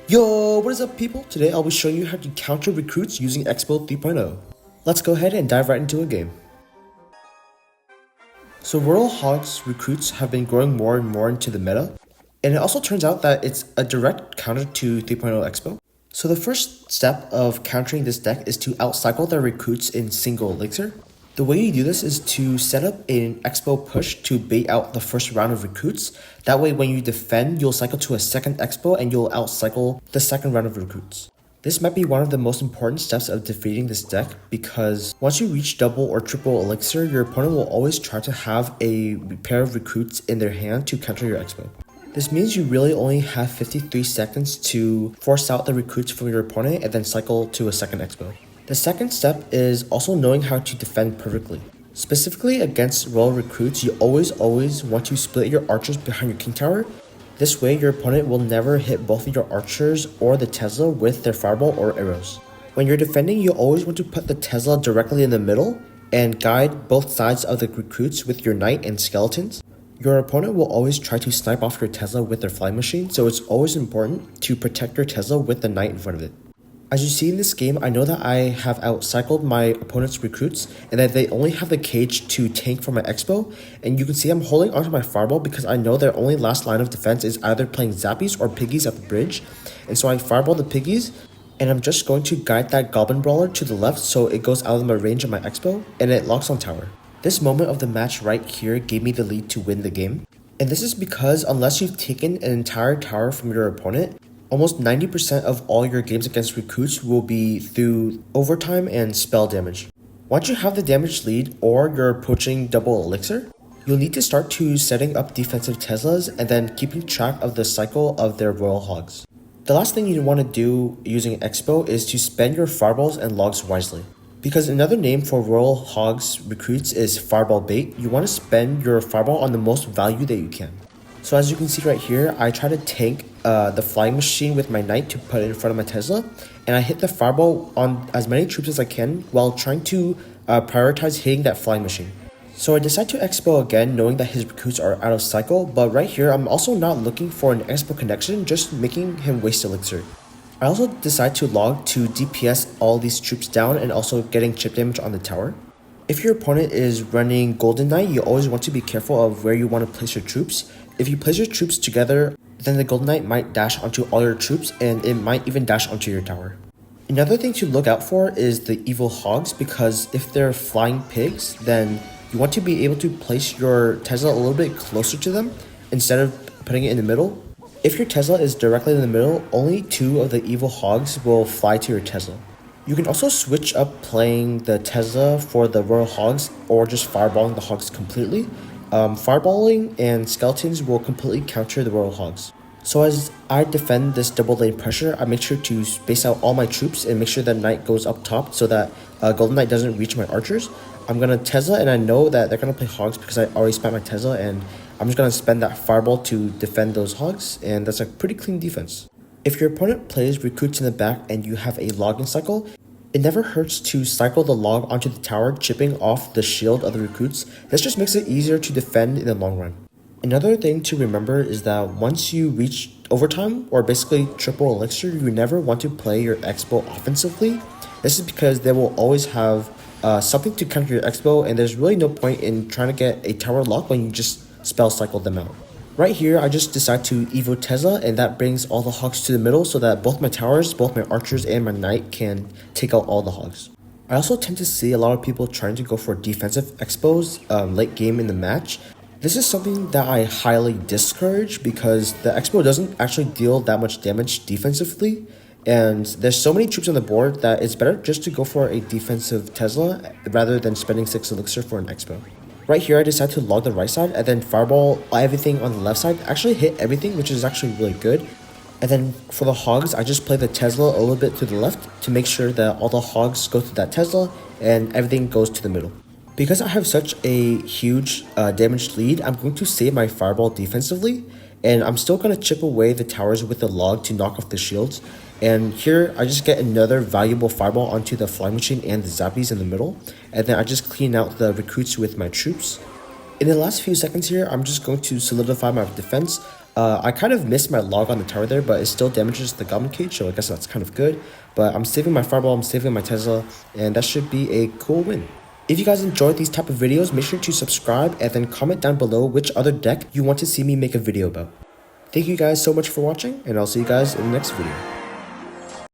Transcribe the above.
Yo, what is up people? Today I'll be showing you how to counter recruits using Expo 3.0. Let's go ahead and dive right into a game. So Royal Hog's recruits have been growing more and more into the meta, and it also turns out that it's a direct counter to 3.0 Expo. So the first step of countering this deck is to outcycle their recruits in single elixir. The way you do this is to set up an Expo push to bait out the first round of recruits. That way when you defend, you'll cycle to a second Expo and you'll outcycle the second round of recruits. This might be one of the most important steps of defeating this deck because once you reach double or triple elixir, your opponent will always try to have a pair of recruits in their hand to counter your Expo. This means you really only have 53 seconds to force out the recruits from your opponent and then cycle to a second Expo. The second step is also knowing how to defend perfectly. Specifically against Royal recruits, you always want to split your archers behind your king tower. This way your opponent will never hit both of your archers or the Tesla with their fireball or arrows. When you're defending, you always want to put the Tesla directly in the middle and guide both sides of the recruits with your knight and skeletons. Your opponent will always try to snipe off your Tesla with their flying machine, so it's always important to protect your Tesla with the knight in front of it. As you see in this game, I know that I have outcycled my opponent's recruits and that they only have the cage to tank for my Expo, and you can see I'm holding onto my fireball because I know their only last line of defense is either playing zappies or piggies at the bridge, and so I fireball the piggies, and I'm just going to guide that goblin brawler to the left so it goes out of my range of my Expo, and it locks on tower. This moment of the match right here gave me the lead to win the game, and this is because unless you've taken an entire tower from your opponent, almost 90% of all your games against recruits will be through overtime and spell damage. Once you have the damage lead or you're approaching double elixir, you'll need to start to setting up defensive Teslas and then keeping track of the cycle of their Royal Hogs. The last thing you want to do using Expo is to spend your fireballs and logs wisely. Because another name for Royal Hogs recruits is fireball bait, you want to spend your fireball on the most value that you can. So as you can see right here, I try to tank the flying machine with my knight to put it in front of my Tesla, and I hit the fireball on as many troops as I can while trying to prioritize hitting that flying machine. So I decide to Expo again, knowing that his recruits are out of cycle, but right here I'm also not looking for an Expo connection, just making him waste elixir. I also decide to log to DPS all these troops down and also getting chip damage on the tower. If your opponent is running Golden Knight, you always want to be careful of where you want to place your troops. If you place your troops together, then the Golden Knight might dash onto all your troops and it might even dash onto your tower. Another thing to look out for is the evil hogs, because if they're flying pigs, then you want to be able to place your Tesla a little bit closer to them instead of putting it in the middle. If your Tesla is directly in the middle, only 2 of the evil hogs will fly to your Tesla. You can also switch up playing the Tesla for the Royal Hogs or just fireballing the hogs completely. Fireballing and skeletons will completely counter the Royal Hogs. So as I defend this double lane pressure, I make sure to space out all my troops and make sure that Knight goes up top so that Golden Knight doesn't reach my archers. I'm going to Tesla, and I know that they're going to play Hogs because I already spent my Tesla, and I'm just going to spend that fireball to defend those Hogs, and that's a pretty clean defense. If your opponent plays recruits in the back and you have a logging cycle, it never hurts to cycle the log onto the tower, chipping off the shield of the recruits. This just makes it easier to defend in the long run. Another thing to remember is that once you reach overtime, or basically triple elixir, you never want to play your Expo offensively. This is because they will always have something to counter your Expo, and there's really no point in trying to get a tower lock when you just spell cycle them out. Right here, I just decide to Evo Tesla, and that brings all the hogs to the middle so that both my towers, both my archers, and my knight can take out all the hogs. I also tend to see a lot of people trying to go for defensive Expos late game in the match. This is something that I highly discourage because the Expo doesn't actually deal that much damage defensively, and there's so many troops on the board that it's better just to go for a defensive Tesla rather than spending 6 elixir for an Expo. Right here, I decide to log the right side and then fireball everything on the left side. Actually hit everything, which is actually really good. And then for the hogs, I just play the Tesla a little bit to the left to make sure that all the hogs go to that Tesla and everything goes to the middle. Because I have such a huge damage lead, I'm going to save my fireball defensively, and I'm still going to chip away the towers with the log to knock off the shields. And here I just get another valuable fireball onto the flying machine and the zappies in the middle, and then I just clean out the recruits with my troops. In the last few seconds here, I'm just going to solidify my defense. I kind of missed my log on the tower there, but it still damages the Goblin Cage, so I guess that's kind of good. But I'm saving my Fireball, I'm saving my Tesla, and that should be a cool win. If you guys enjoyed these type of videos, make sure to subscribe and then comment down below which other deck you want to see me make a video about. Thank you guys so much for watching, and I'll see you guys in the next video.